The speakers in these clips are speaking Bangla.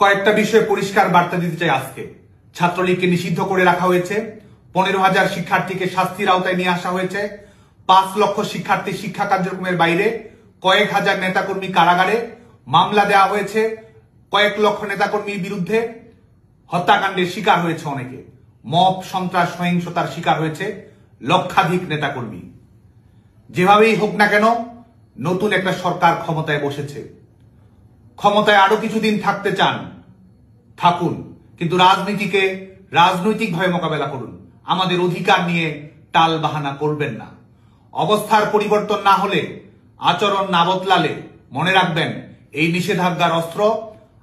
কয়েকটা বিষয়ে পরিষ্কার বার্তা দিতে চাই। আজকে ছাত্রলীগকে নিষিদ্ধ করে রাখা হয়েছে, 15,000 শিক্ষার্থীকে শাস্তির আওতায় নিয়ে আসা হয়েছে, 5 লক্ষ শিক্ষার্থী শিক্ষা কার্যক্রমের বাইরে, কয়েক হাজার নেতাকর্মী কারাগারে, মামলা দেওয়া হয়েছে, কয়েক লক্ষ নেতাকর্মীর বিরুদ্ধে হত্যাকাণ্ডের শিকার হয়েছে অনেকে, মব সন্ত্রাস সহিংসতার শিকার হয়েছে লক্ষাধিক নেতাকর্মী। যেভাবেই হোক না কেন নতুন একটা সরকার ক্ষমতায় বসেছে, ক্ষমতায় আরো কিছুদিন থাকতে চান থাকুন, কিন্তু রাজনীতিকে রাজনৈতিকভাবে মোকাবেলা করুন। আমাদের অধিকার নিয়ে টাল বাহানা করবেন না। অবস্থার পরিবর্তন না হলে, আচরণ না বদলালে মনে রাখবেন এই নিষেধাজ্ঞার অস্ত্র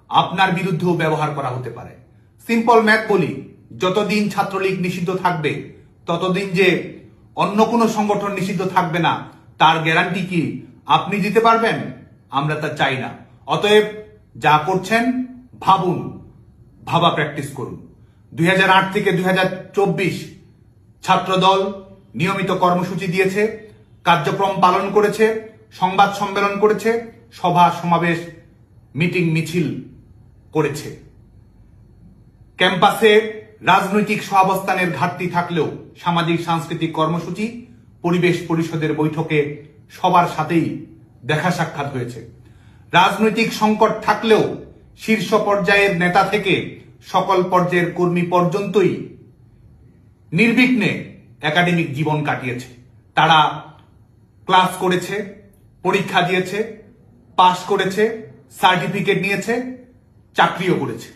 আপনার বিরুদ্ধেও ব্যবহার করা হতে পারে। সিম্পল ম্যাথ বলি, যতদিন ছাত্রলীগ নিষিদ্ধ থাকবে ততদিন যে অন্য কোনো সংগঠন নিষিদ্ধ থাকবে না তার গ্যারান্টি কি আপনি দিতে পারবেন? আমরা তা চাই না। অতএব যা করছেন ভাবুন, ভাবা প্র্যাকটিস করুন। 2008 থেকে 2024 ছাত্রদল নিয়মিত কর্মসূচি দিয়েছে, কার্যক্রম পালন করেছে, সংবাদ সম্মেলন করেছে, সভা সমাবেশ মিটিং মিছিল করেছে। ক্যাম্পাসে রাজনৈতিক সহাবস্থানের ঘাটতি থাকলেও সামাজিক সাংস্কৃতিক কর্মসূচি, পরিবেশ পরিষদের বৈঠকে সবার সাথেই দেখা সাক্ষাৎ হয়েছে। রাজনৈতিক সংকট থাকলেও শীর্ষ পর্যায়ের নেতা থেকে সকল পর্যায়ের কর্মী পর্যন্তই নির্বিঘ্নে একাডেমিক জীবন কাটিয়েছে। তারা ক্লাস করেছে, পরীক্ষা দিয়েছে, পাশ করেছে, সার্টিফিকেট নিয়েছে, চাকরিও করেছে।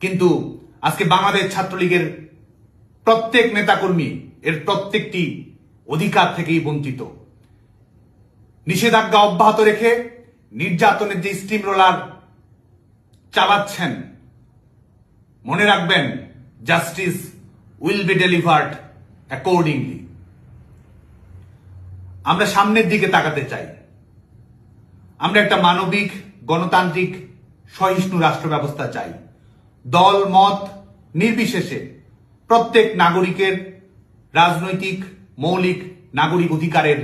কিন্তু আজকে বাংলাদেশ ছাত্রলীগের প্রত্যেক নেতাকর্মী এর প্রত্যেকটি অধিকার থেকেই বঞ্চিত। নিষেধাজ্ঞা অব্যাহত রেখে নির্যাতনের যে স্টিম রোলার চালাচ্ছেন, মনে রাখবেন justice will be delivered accordingly. আমরা সামনের দিকে তাকাতে চাই। আমরা একটা মানবিক, গণতান্ত্রিক, সহিষ্ণু রাষ্ট্র ব্যবস্থা চাই। দল মত নির্বিশেষে প্রত্যেক নাগরিকের রাজনৈতিক মৌলিক নাগরিক অধিকারের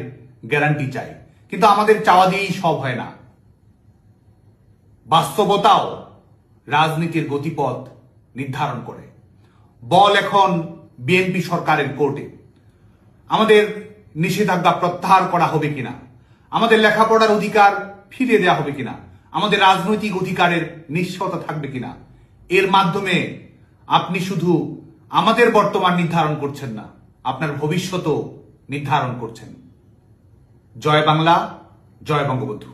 গ্যারান্টি চাই। কিন্তু আমাদের চাওয়া দিয়েই সব হয় না। বাস্তবতাও রাজনীতির গতিপথ নির্ধারণ করে। বল এখন বিএনপি সরকারের কোর্টে। আমাদের নিষেধাজ্ঞা প্রত্যাহার করা হবে কিনা, আমাদের লেখাপড়ার অধিকার ফিরিয়ে দেওয়া হবে কিনা, আমাদের রাজনৈতিক অধিকারের নিশ্চয়তা থাকবে কিনা, এর মাধ্যমে আপনি শুধু আমাদের বর্তমান নির্ধারণ করছেন না, আপনার ভবিষ্যতও নির্ধারণ করছেন। জয় বাংলা, জয় বঙ্গবন্ধু।